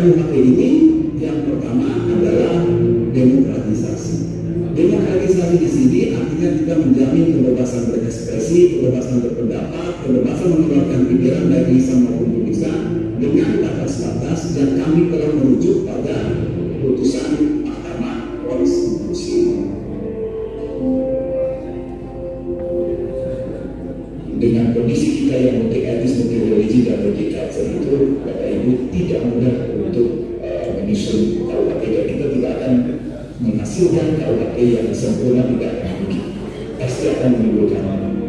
KUHP ini yang pertama adalah demokratisasi. Demokratisasi di sini artinya kita menjamin kebebasan berekspresi, kebebasan berpendapat, kebebasan mengeluarkan pikiran baik lisan maupun tulisan dengan batas-batas, dan kami telah merujuk pada putusan Mahkamah Konstitusi. Dengan kondisi kita yang multi etnis, multi religi dan multi culture itu, Bapak Ibu, tidak mudah untuk menyusun KUHP, dan kita tidak akan menghasilkan KUHP yang sempurna, tidak akan mungkin. Pasti akan menimbulkan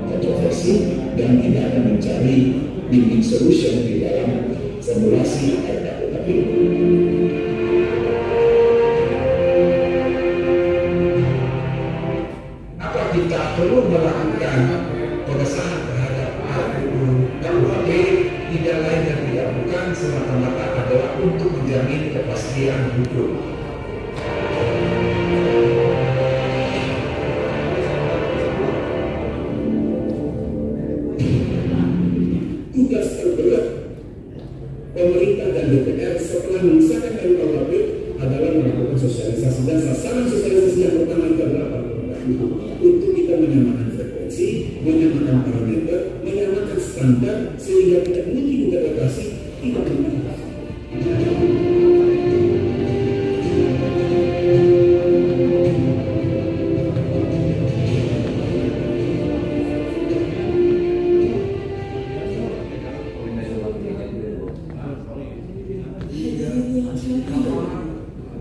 kontroversi dan tidak akan mencari win-win solution di dalam formulasi RKUHP. Apa kita perlu melakukan pengesahan terhadap KUHP? Tidak lain dan tidak bukan semata-mata adalah untuk menjamin kepastian hukum. Tugas terberat pemerintah dan DPR setelah mengesahkan KUHP adalah melakukan sosialisasi, dan sasaran sosialisasi yang pertama itu adalah untuk kita menyamakan frekuensi, menyamakan parameter, menyamakan standar, sehingga tidak mungkin interpretasi tidak mungkin.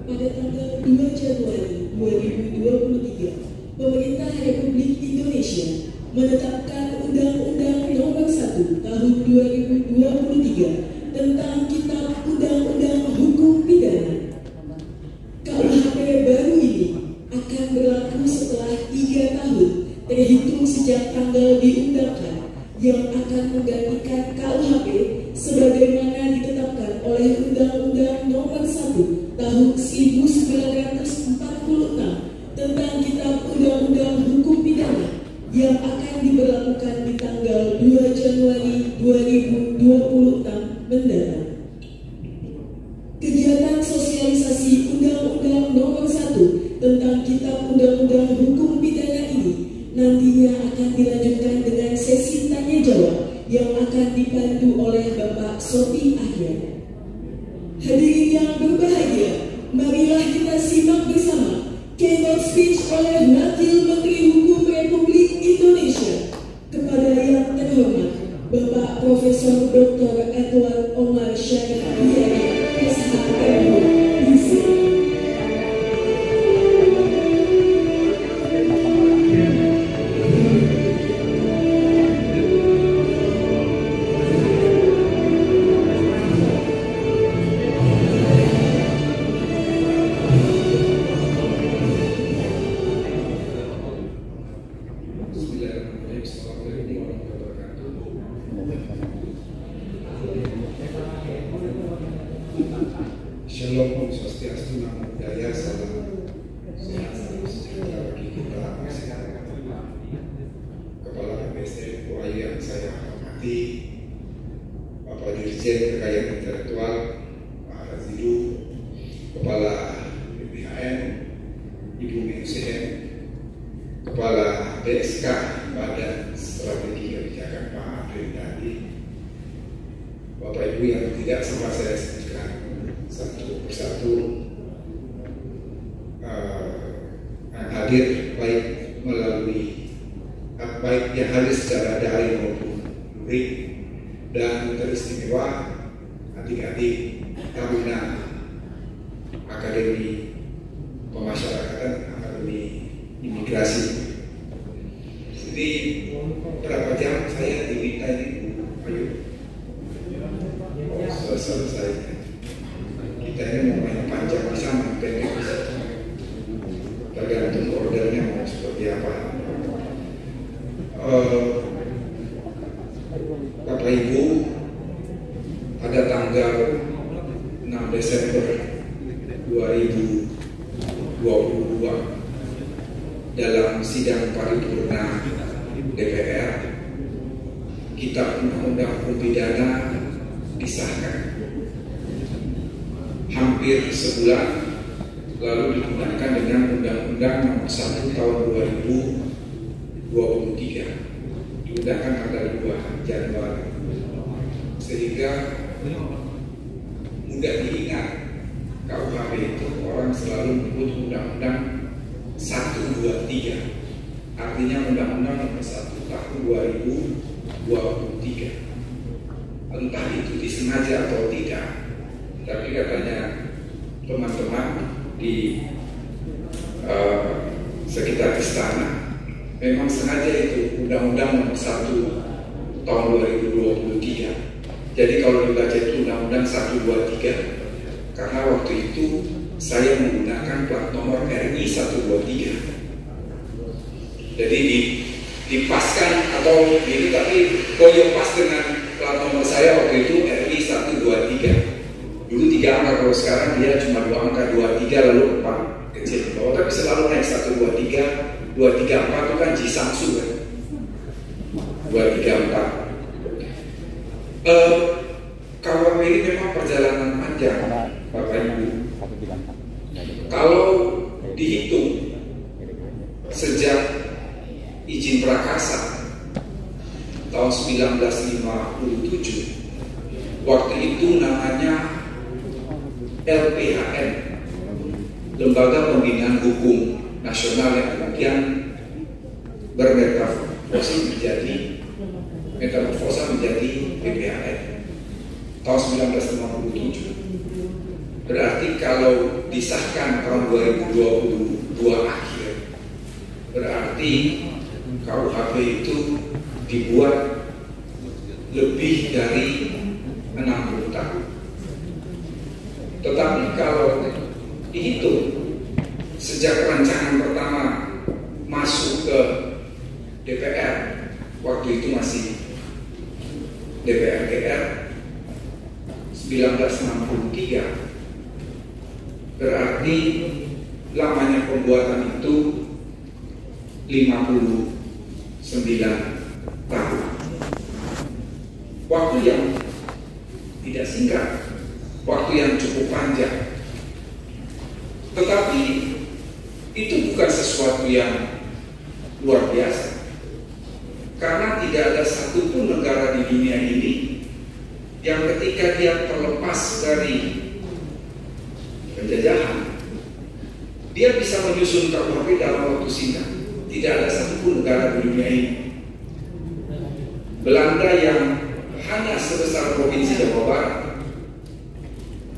Pada tanggal 2 Januari 2023, Pemerintah Republik Indonesia menetapkan Undang-Undang Nomor 1 Tahun 2023 tentang Kitab Undang-Undang Hukum Pidana. KUHP baru ini akan berlaku setelah 3 tahun terhitung sejak tanggal diundangkan, yang akan menggantikan KUHP sebagaimana ditetapkan oleh Undang-Undang Nomor 1 Tahun 1946 tentang Kitab Undang-Undang Hukum Pidana, yang akan diberlakukan di tanggal 2 Januari 2026 mendatang. Kegiatan sosialisasi Undang-Undang Nomor 1 tentang Kitab Undang-Undang Hukum Pidana ini nantinya akan dilanjutkan dengan sesi tanya jawab yang akan dipandu oleh Bapak Sofi Ahmad. Hadirin yang berbahagia, marilah kita simak bersama keynote speech oleh Wakil Menteri Hukum Republik Indonesia kepada yang terhormat Bapak Profesor Dr. Edward Omar Syarif Hidayat, SHMU, DC. Shalom, Om Swastiastu, Namo Buddhaya, salam sehat, salam sejahtera bagi kita masyarakat. Kepala BPSDM UAI yang saya hormati, Bapak Dirjen Kekayaan Intelektual, Pak Razilu, Kepala BPHN, Ibu MCM, Kepala BSK, Badan Strategi Kebijakan, Pak Adrin Dadi, Bapak Ibu yang tidak sempat saya sebutkan satu persatu, yang hadir baik melalui baik yang hadir secara daring maupun luring, dan teristimewa adik-adik taruna Akademi Pemasyarakatan, Akademi Imigrasi. Jadi berapa jam saya diminta ini? Ayo selesai. Kita ini mau main panjang bisa, main pendek bisa, tergantung ordernya mau seperti apa. Bapak Ibu, pada tanggal 6 Desember 2022 dalam sidang paripurna DPR, Kitab Undang-Undang Hukum Pidana disahkan. hampir sebulan lalu digunakan dengan Undang-Undang Nomor 1 Tahun 2023, diundangkan tanggal 2 Januari, sehingga mudah diingat. KUHP itu orang selalu menyebut Undang-Undang 123, artinya Undang-Undang Nomor 1 Tahun 2023. Entah itu disengaja atau tidak, tapi katanya teman-teman di sekitar istana memang sengaja itu Undang-Undang Nomor 1 Tahun 2023. Jadi kalau dibaca itu Undang-Undang 123, karena waktu itu saya menggunakan plat nomor RI 123. Jadi dipaskan atau ini, tapi koyo pas dengan plat nomor saya waktu itu RI 123. Dulu 3 angka, kalau sekarang dia cuma 2 angka, 23 lalu 4 kecil di bawah, tapi selalu naik 123, 234 itu kan Jisamsu kan, 234. KUHP ini memang perjalanan panjang, Bapak Ibu. Kalau dihitung sejak izin prakasa tahun 1957, waktu itu namanya LPHN, Lembaga Pembinaan Hukum Nasional, yang kemudian bermetamorfosa menjadi PPHN tahun 1957. Berarti kalau disahkan tahun 2022 akhir, berarti KUHP itu dibuat lebih dari 60 tahun. Tetapi kalau dihitung sejak rancangan pertama masuk ke DPR, waktu itu masih DPR GR 1963, berarti lamanya pembuatan itu 59 tahun. Waktu yang tidak singkat, waktu yang cukup panjang. Tetapi itu bukan sesuatu yang luar biasa, karena tidak ada satupun negara di dunia ini yang ketika dia terlepas dari penjajahan, dia bisa menyusun KUHP dalam waktu singkat. Tidak ada satupun negara di dunia ini. Belanda yang hanya sebesar provinsi Jawa Barat,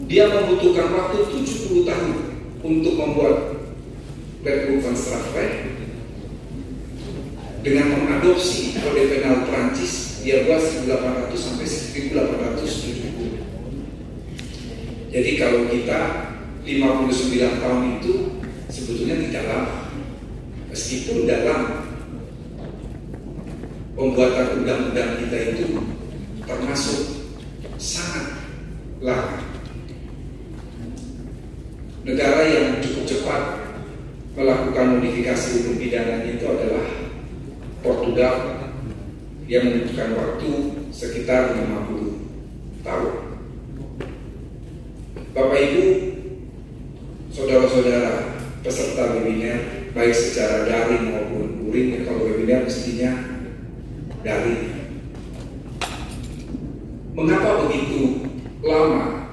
dia membutuhkan waktu 70 tahun untuk membuat Wetboek van Strafrecht. Dengan mengadopsi kode penal Prancis, dia buat 1800 sampai 1870. Jadi kalau kita 59 tahun itu sebetulnya tidak lama, meskipun dalam pembuatan undang-undang kita itu termasuk sangat lama. Negara yang cukup cepat melakukan modifikasi hukum pidana itu adalah Portugal, yang membutuhkan waktu sekitar 50 tahun. Bapak Ibu, saudara-saudara peserta webinar, baik secara daring maupun luring, kalau webinar mestinya daring. Mengapa begitu lama?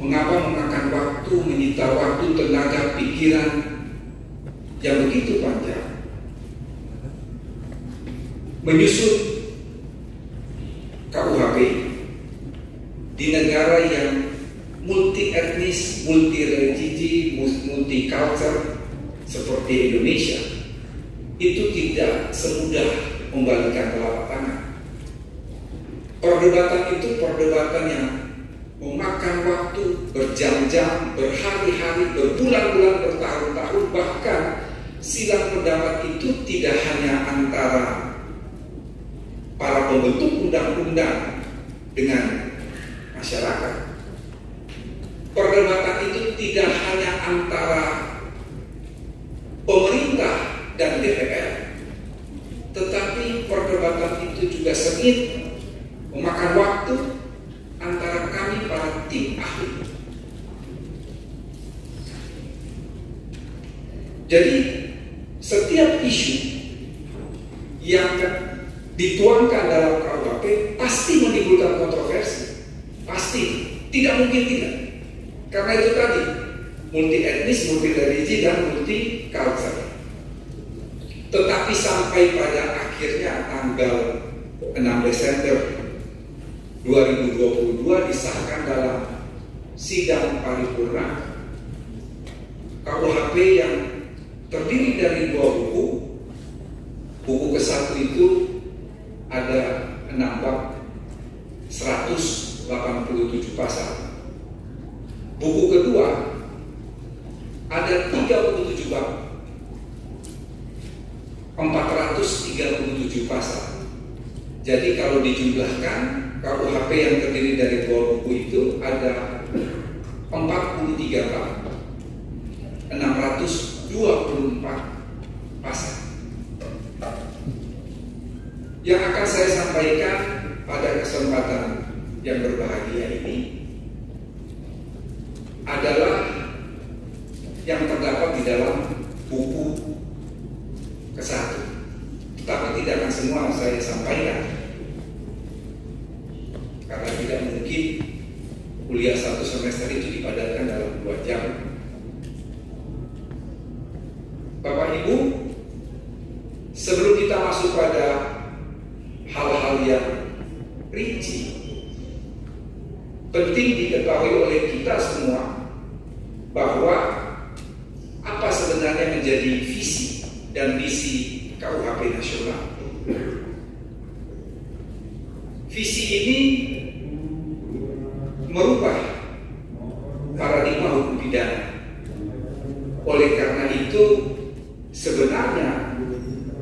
Mengapa memakan waktu, menyita waktu, tenaga, pikiran yang begitu panjang? Menyusun KUHP di negara yang multi etnis, multi religi, multi culture seperti Indonesia, itu tidak semudah membalikkan telapak tangan. Perdebatan itu perdebatan yang memakan waktu berjam-jam, berhari-hari, berbulan-bulan, bertahun-tahun. Bahkan silang pendapat itu tidak hanya antara para pembentuk undang-undang dengan masyarakat. Perdebatan itu tidak hanya antara pemerintah dan DPR, tetapi perdebatan itu juga sengit memakan waktu antara kami para tim ahli Jadi setiap isu yang dituangkan dalam KUHP pasti menimbulkan kontroversi, pasti, tidak mungkin tidak. Karena itu tadi, multi etnis, multi religi, dan multi culture. Tetapi sampai pada akhirnya tanggal 6 Desember 2022 disahkan dalam sidang paripurna KUHP yang terdiri dari 2 buku. Buku ke-1 itu ada 6 bab, 187 pasal. Buku kedua ada 37 bab, 437 pasal. Jadi kalau dijumlahkan, KUHP yang terdiri dari 2 buku itu ada 43 bab, 624 pasal. Yang akan saya sampaikan pada kesempatan yang berbahagia ini adalah yang terdapat di dalam buku ke-1. Tetapi tidak akan semua saya sampaikan, karena tidak mungkin kuliah 1 semester itu dipadatkan dalam 2 jam. Bapak Ibu, sebelum kita masuk pada hal-hal yang rinci, penting diketahui oleh kita semua bahwa apa sebenarnya menjadi visi dan misi KUHP nasional. Visi ini merubah paradigma hukum pidana. Oleh karena itu, sebenarnya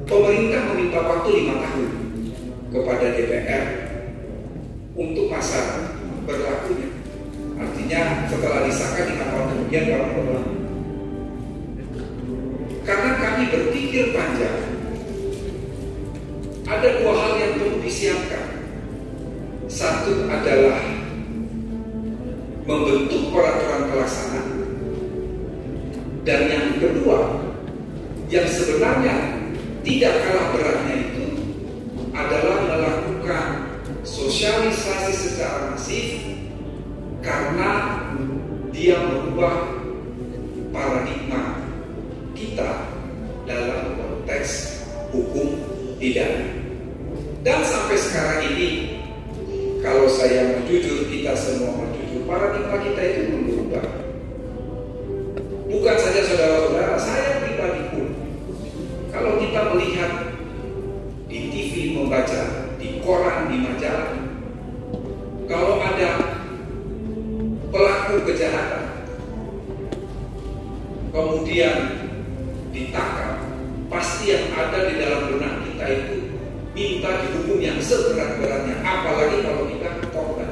pemerintah meminta waktu 5 tahun kepada DPR untuk masa berlakunya. Artinya setelah disahkan 5 tahun kemudian baru berlaku. Karena kami berpikir panjang, ada 2 hal yang perlu disiapkan. Satu adalah membentuk peraturan pelaksana, dan yang kedua, yang sebenarnya tidak kalah beratnya itu adalah melakukan sosialisasi secara masif, karena dia merubah paradigma kita dalam konteks hukum pidana. Dan sampai sekarang ini, kalau saya mau jujur, kita semua mau jujur, paradigma kita itu belum berubah. Bukan saja saudara-saudara, saya pribadi pun, kalau kita melihat di TV, membaca di koran, di majalah, kalau ada pelaku kejahatan kemudian ditangkap, pasti yang ada di dalam benak kita itu minta dihukum yang seberat-beratnya, apalagi kalau kita korban.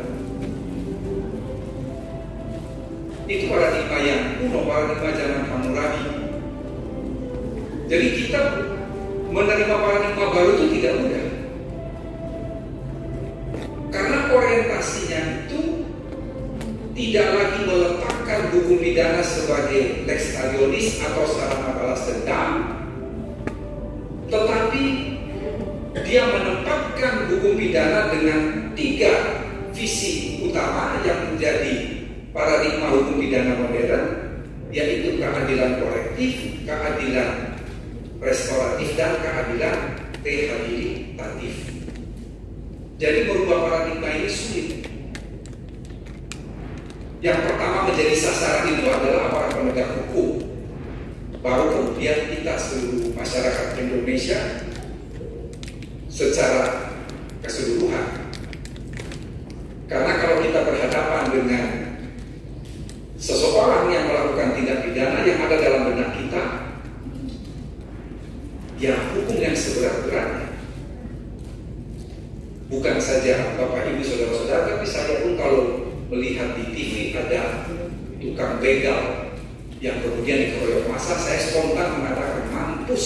Itu paradigma yang kuno, paradigma zaman Hammurabi. Jadi kita menerima paradigma baru itu tidak mudah, karena orientasinya itu tidak lagi meletakkan hukum pidana sebagai lex talionis atau sarana balas dendam, tetapi dia menempatkan hukum pidana dengan 3 visi utama yang menjadi paradigma hukum pidana modern, yaitu keadilan korektif, keadilan restoratif, dan keadilan rehabilitatif. Jadi merubah paradigma ini sulit. Yang pertama menjadi sasaran itu adalah aparat penegak hukum, baru kemudian kita seluruh masyarakat Indonesia secara keseluruhan. Karena kalau kita berhadapan dengan seseorang yang melakukan tindak pidana yang ada dalam benak kita, ya hukum yang seberat-beratnya. Bukan saja Bapak Ibu saudara-saudara, tapi saya pun kalau melihat di TV ada tukang begal yang kemudian dikeroyok massa, saya spontan mengatakan mampus,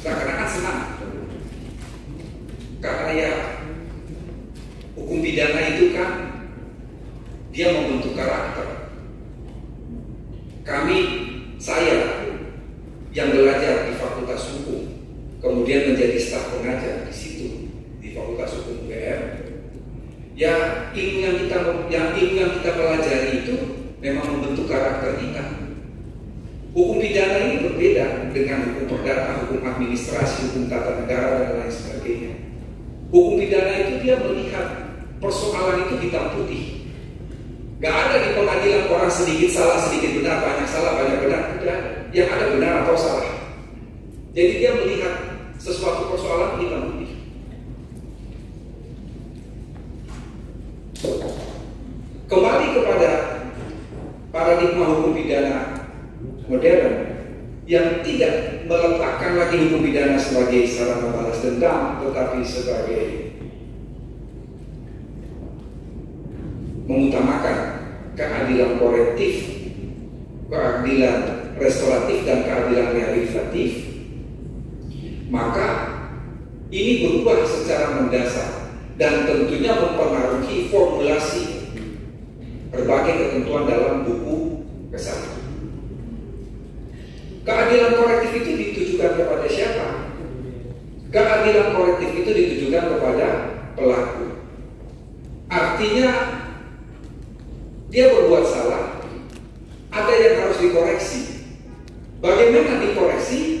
seakan-akan senang. Karena ya hukum pidana itu kan dia membentuk karakter. Saya kemudian menjadi staf pengajar di situ di Fakultas Hukum UGM. Ya, ilmu yang kita pelajari itu memang membentuk karakter kita. Hukum pidana ini berbeda dengan hukum perdata, hukum administrasi, hukum tata negara dan lain sebagainya. Hukum pidana itu dia melihat persoalan itu hitam putih. Gak ada di pengadilan orang sedikit salah, sedikit benar, banyak salah, banyak benar. Tidak. Yang ada benar atau salah. Jadi dia melihat sesuatu persoalan hitam putih. Kembali kepada paradigma hukum pidana modern yang tidak meletakkan lagi hukum pidana sebagai sarana balas dendam, tetapi sebagai mengutamakan keadilan korektif, keadilan restoratif, dan keadilan rehabilitatif, maka ini berubah secara mendasar dan tentunya mempengaruhi formulasi berbagai ketentuan dalam buku kesalahan. Keadilan korektif itu ditujukan kepada siapa? Keadilan korektif itu ditujukan kepada pelaku. Artinya dia berbuat salah, ada yang harus dikoreksi. Bagaimana dikoreksi?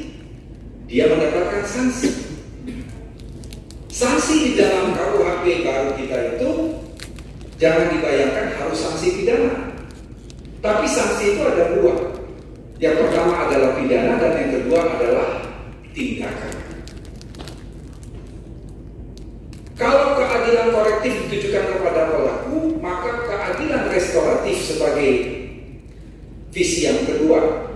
Dia mendapatkan sanksi. Sanksi di dalam KUHP baru kita itu jangan dibayangkan harus sanksi pidana. Tapi sanksi itu ada dua. Yang pertama adalah pidana dan yang kedua adalah tindakan. Kalau keadilan korektif ditujukan kepada pelaku, maka keadilan restoratif sebagai visi yang kedua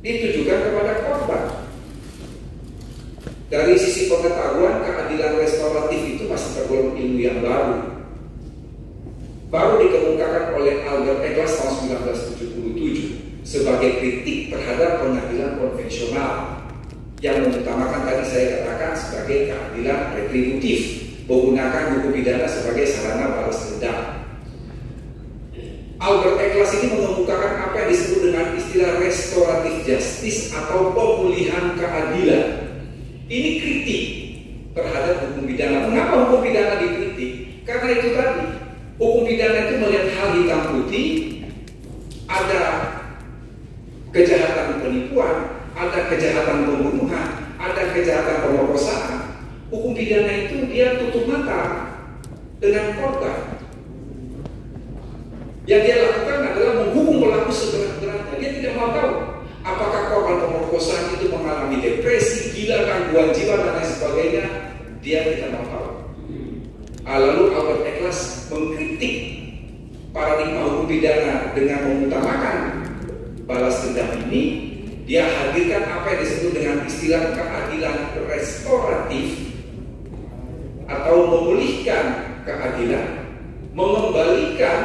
ditujukan kepada korban. Dari sisi pengetahuan, keadilan restoratif itu masih tergolong ilmu yang baru dikemukakan oleh Albert Egglas tahun 1977 sebagai kritik terhadap pengadilan konvensional yang mengutamakan tadi saya katakan sebagai keadilan retributif, menggunakan hukum pidana sebagai sarana balas dendam. Albert Egglas ini mengemukakan apa yang disebut dengan istilah restoratif justice atau pemulihan keadilan. Ini kritik terhadap hukum pidana. Mengapa hukum pidana dikritik? Karena itu tadi, hukum pidana itu melihat hal hitam putih, ada kejahatan penipuan, ada kejahatan pembunuhan, ada kejahatan pemerkosaan. Hukum pidana itu dia tutup mata dengan korban. Yang dia lakukan adalah menghukum pelaku seberat-beratnya. Dia tidak mau tahu apakah korban pemerkosaan itu mengalami depresi, gila, gangguan jiwa dan lain sebagainya. Dia tidak mau tahu. Lalu Albert Egglas mengkritik paradigma hukum pidana dengan mengutamakan balas dendam ini. Dia hadirkan apa yang disebut dengan istilah keadilan restoratif atau memulihkan keadilan, mengembalikan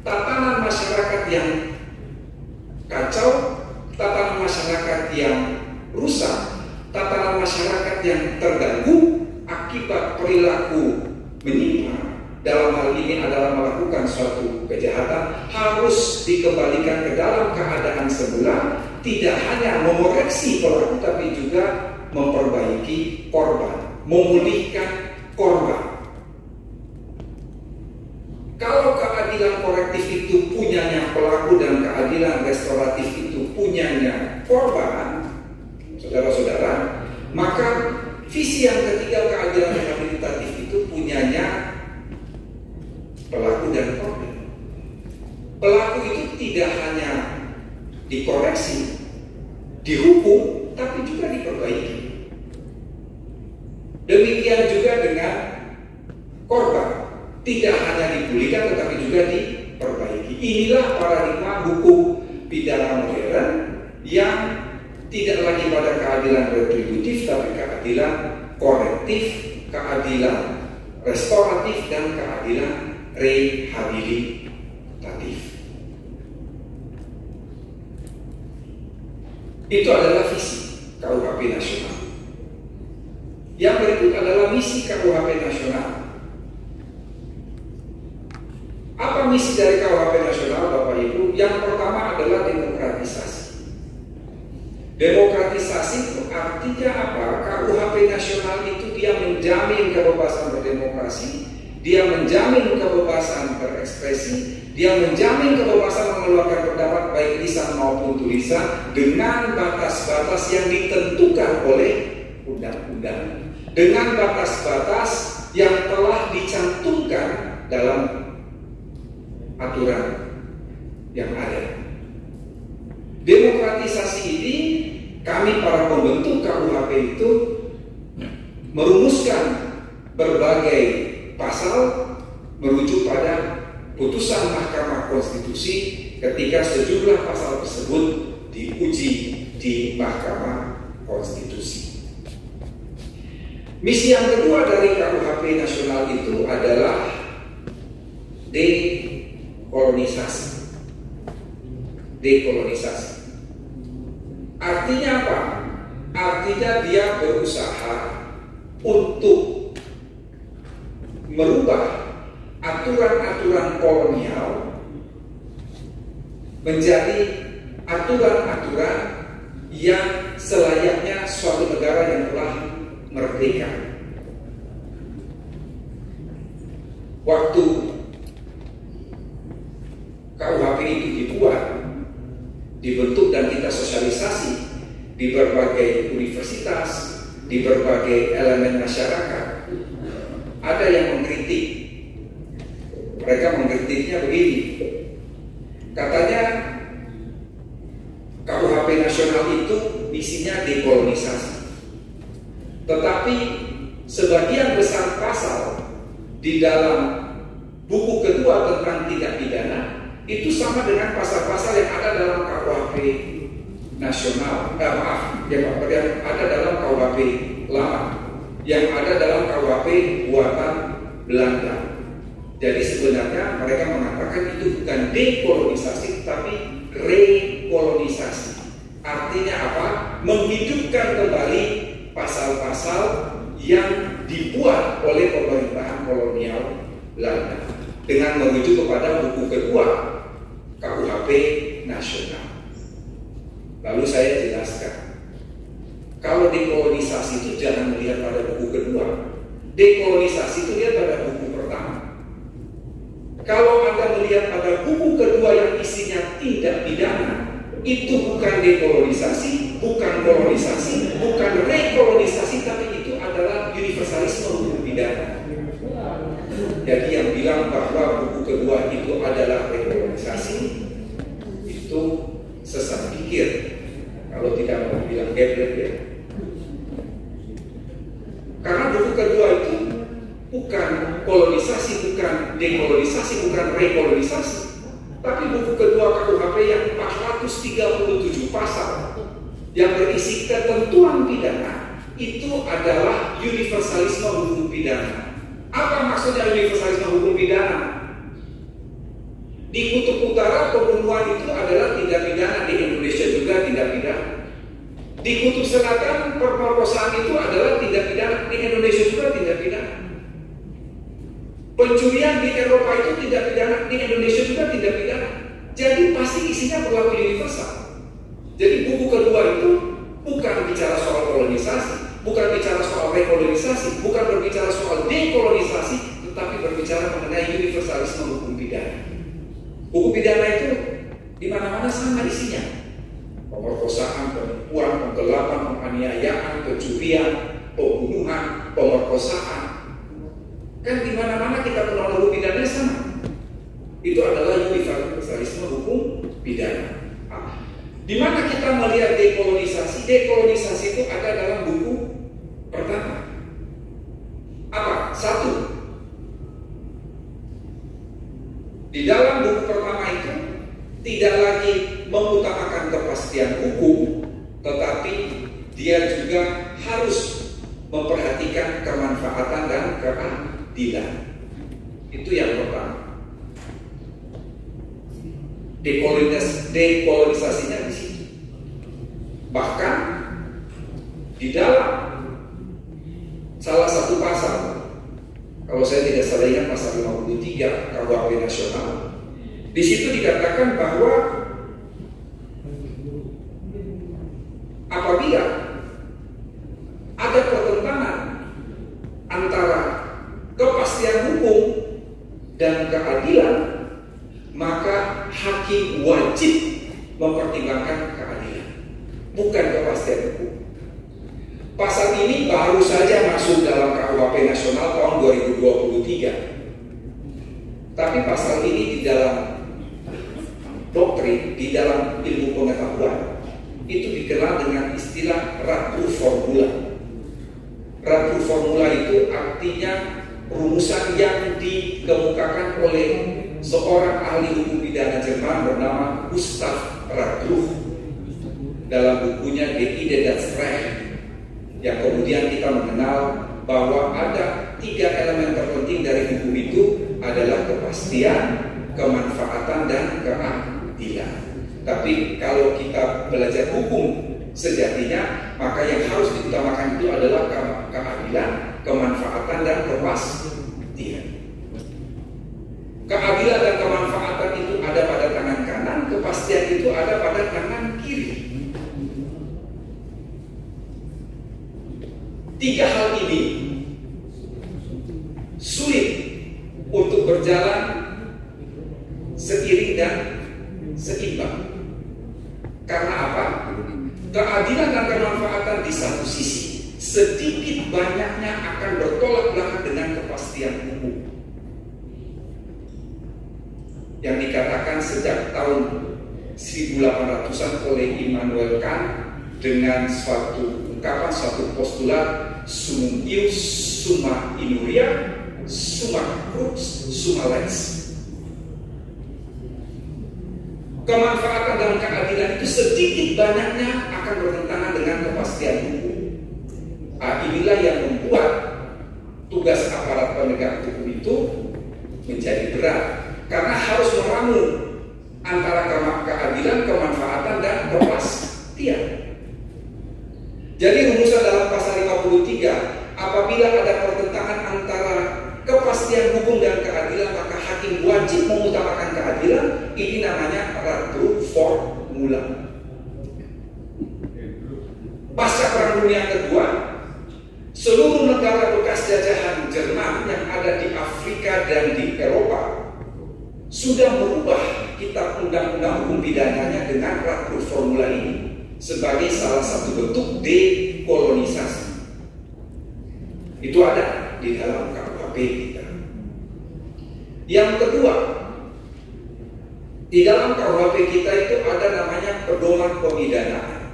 tatanan masyarakat yang kacau, tatanan masyarakat yang rusak, tatanan masyarakat yang terganggu akibat perilaku menyimpang. Dalam hal ini adalah melakukan suatu kejahatan, harus dikembalikan ke dalam keadaan semula, tidak hanya mengoreksi pelaku tapi juga memperbaiki korban, memulihkan korban. Kalau keadilan korektif itu punyanya pelaku dan keadilan restoratif itu punyanya korban, saudara-saudara, maka visi yang ketiga keadilan rehabilitatif itu punyanya pelaku dan korban. Pelaku itu tidak hanya dikoreksi, dihukum, tapi juga diperbaiki. Demikian juga dengan korban, tidak hanya dipulihkan tetapi juga diperbaiki. Inilah paradigma hukum pidana modern yang tidak lagi pada keadilan retributif tapi keadilan korektif, keadilan restoratif, dan keadilan rehabilitatif. Itu adalah visi KUHP nasional. Yang berikut adalah misi KUHP nasional. Apa misi dari KUHP nasional, Bapak Ibu? Yang pertama adalah demokratisasi. Demokratisasi itu artinya apa? KUHP nasional itu dia menjamin kebebasan berdemokrasi, dia menjamin kebebasan berekspresi, dia menjamin kebebasan mengeluarkan pendapat baik lisan maupun tulisan dengan batas-batas yang ditentukan oleh undang-undang, dengan batas-batas yang telah dicantumkan dalam aturan yang ada. Demokratisasi ini kami para pembentuk KUHP itu merumuskan berbagai pasal merujuk pada putusan Mahkamah Konstitusi ketika sejumlah pasal tersebut diuji di Mahkamah Konstitusi. Misi yang kedua dari KUHP nasional itu adalah dekolonisasi. Dekolonisasi. Artinya apa? Artinya dia berusaha untuk merubah aturan-aturan kolonial menjadi aturan-aturan yang selayaknya suatu negara yang telah merdeka. Waktu KUHP itu dibuat, dibentuk dan kita sosialisasi di berbagai universitas, di berbagai elemen masyarakat, ada yang mengkritik. Mereka mengkritiknya begini, katanya KUHP nasional itu isinya dekolonisasi, tetapi sebagian besar pasal di dalam buku kedua tentang tindak pidana itu sama dengan pasal-pasal yang ada dalam KUHP nasional, yang ada dalam KUHP lama, yang ada dalam KUHP buatan Belanda. Jadi sebenarnya mereka mengatakan itu bukan dekolonisasi, tapi rekolonisasi. Artinya apa? Menghidupkan kembali pasal-pasal yang dibuat oleh pemerintahan kolonial Belanda dengan merujuk kepada buku kedua KUHP nasional. Lalu saya jelaskan, kalau dekolonisasi itu jangan melihat pada buku kedua. Dekolonisasi itu lihat pada buku pertama. Kalau Anda melihat pada buku kedua yang isinya tindak pidana, itu bukan dekolonisasi, bukan kolonisasi, bukan rekolonisasi, tapi itu adalah universalisme hukum pidana. Jadi yang bilang bahwa buku kedua itu adalah rekolonisasi, itu sesat pikir. Kalau tidak mau bilang geblek ya. Karena buku kedua itu bukan kolonisasi, bukan dekolonisasi, bukan rekolonisasi, tapi buku kedua KUHP yang 437 pasal yang berisi ketentuan pidana itu adalah universalisme hukum pidana. Apa maksudnya universalisme hukum pidana? Di kutub utara pembunuhan itu adalah tindak pidana, di Indonesia juga tindak pidana. Di kutub selatan pemerkosaan itu adalah tindak pidana, di Indonesia juga tindak pidana. Pencurian di Eropa itu tindak pidana, di Indonesia juga tindak pidana. Jadi pasti isinya berlaku universal. Jadi buku kedua itu bukan bicara soal kolonisasi, bukan bicara soal rekolonisasi, bukan berbicara soal dekolonisasi, tetapi berbicara mengenai universalisme hukum pidana. Hukum pidana itu di mana-mana sama isinya. Pemerkosaan, penipuan, penggelapan, penganiayaan, pencurian, pembunuhan, pemerkosaan. Kan di mana-mana kita kenal hukum pidana sama. Itu adalah universalisme hukum pidana. Di mana kita melihat dekolonisasi? Dekolonisasi itu ada dalam buku pertama. Apa? Satu. Di dalam buku pertama itu tidak lagi mengutamakan kepastian hukum, tetapi dia juga harus memperhatikan kemanfaatan dan keadilan. Itu yang pertama. Dekolonisasinya di situ. Bahkan di dalam salah satu pasal, kalau saya tidak salah ingat pasal 53 KUHP nasional, di situ dikatakan bahwa apabila ada pertentangan antara kepastian hukum dan keadilan, maka hakim wajib mempertimbangkan keadilan, bukan kepastian hukum. Pasal ini baru saja masuk dalam KUHP nasional tahun 2023. Tapi pasal ini di dalam doktrin, di dalam ilmu pengetahuan, itu dikenal dengan istilah ratu formula. Ratu formula itu artinya rumusan yang dikemukakan oleh seorang ahli hukum pidana Jerman bernama Gustav Radruch dalam bukunya Die Idee des Rechts, yang kemudian kita mengenal bahwa ada 3 elemen terpenting dari hukum itu adalah kepastian, kemanfaatan, dan keadilan. Tapi kalau kita belajar hukum sejatinya, maka yang harus diutamakan itu adalah keadilan, kemanfaatan, dan kepastian. Keadilan dan kemanfaatan itu ada pada tangan kanan, kepastian itu ada pada tangan kiri. 3 hal ini sulit untuk berjalan seiring dan seimbang. Karena apa? Keadilan dan kemanfaatan di satu sisi sedikit banyaknya akan bertolak belakang dengan kepastian hukum yang dikatakan sejak tahun 1800-an oleh Immanuel Kant dengan suatu ungkapan, suatu postulat sumum ius summa inuria summa crux summa lex. Kemanfaatan dan keadilan itu sedikit banyaknya akan bertentangan dengan kepastian hukum. Inilah yang membuat tugas aparat penegak hukum itu menjadi berat, karena harus meramu antara keadilan, kemanfaatan, dan kepastian. Jadi rumusan dalam pasal 53, apabila ada pertentangan antara kepastian hukum dan keadilan, maka hakim wajib mengutamakan keadilan. Ini namanya ratu formula. Pasca Perang Dunia Kedua, seluruh negara bekas jajahan Jerman yang ada di Afrika dan di Eropa sudah merubah kitab undang-undang hukum pidananya dengan ratu formula ini sebagai salah satu bentuk dekolonisasi. Itu ada di dalam KUHP kita. Yang kedua, di dalam KUHP kita itu ada namanya pedoman pemidanaan.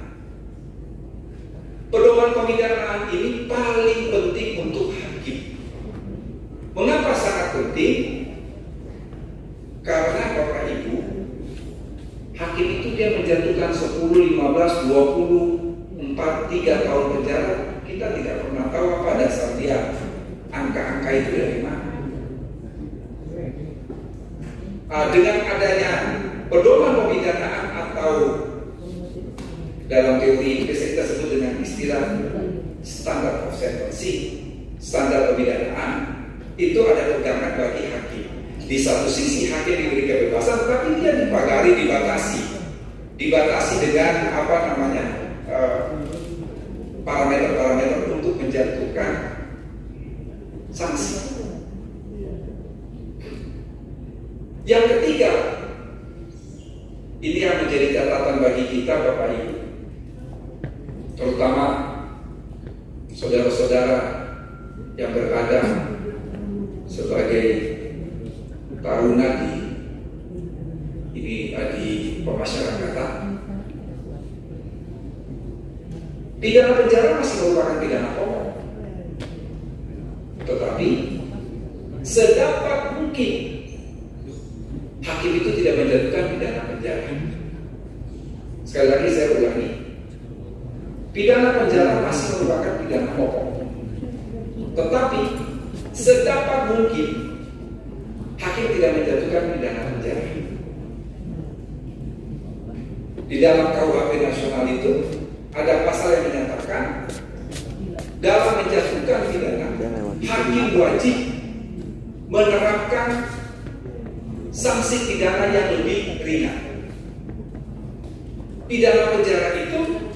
Pedoman pemidanaan ini paling penting untuk hakim. Mengapa sangat penting? Karena Bapak Ibu, hakim itu dia menjatuhkan 10, 15, 20, 4, 3 tahun penjara. Kita tidak pernah tahu apa dasar dia angka-angka itu dari mana. Dengan adanya pedoman pemidanaan atau dalam teori kita sebut dengan istilah standar of sentencing, standar pemidanaan, itu ada pegangan bagi hakim. Di satu sisi hakim diberi kebebasan, tapi dia dipagari, dibatasi dengan apa namanya parameter-parameter untuk menjatuhkan sanksi. Yang ketiga, ini yang menjadi catatan bagi kita Bapak Ibu, terutama saudara-saudara yang berada sebagai taruna di pemasyarakatan. Pidana penjara masih merupakan pidana pokok, tetapi sedapat mungkin hakim itu tidak menjatuhkan pidana penjara. Sekali lagi saya ulangi, pidana penjara masih merupakan pidana pokok, tetapi sedapat mungkin hakim tidak menjatuhkan pidana penjara. Di dalam KUHP nasional itu ada pasal yang menyatakan dalam menjatuhkan pidana, hakim wajib menerapkan sanksi pidana yang lebih ringan. Pidana penjara itu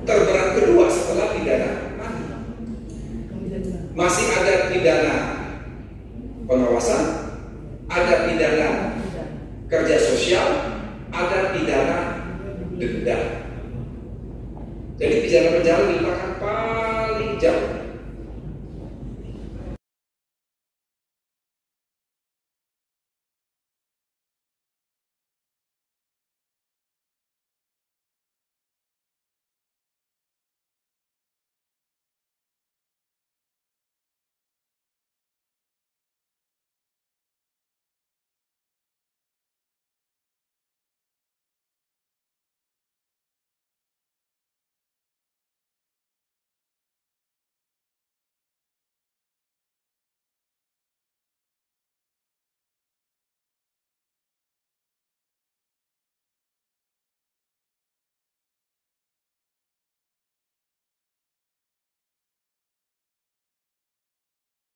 terberat kedua setelah pidana mati. Masih ada pidana pengawasan, ada pidana kerja sosial, ada pidana denda. Jadi pidana penjara diletakkan paling jauh.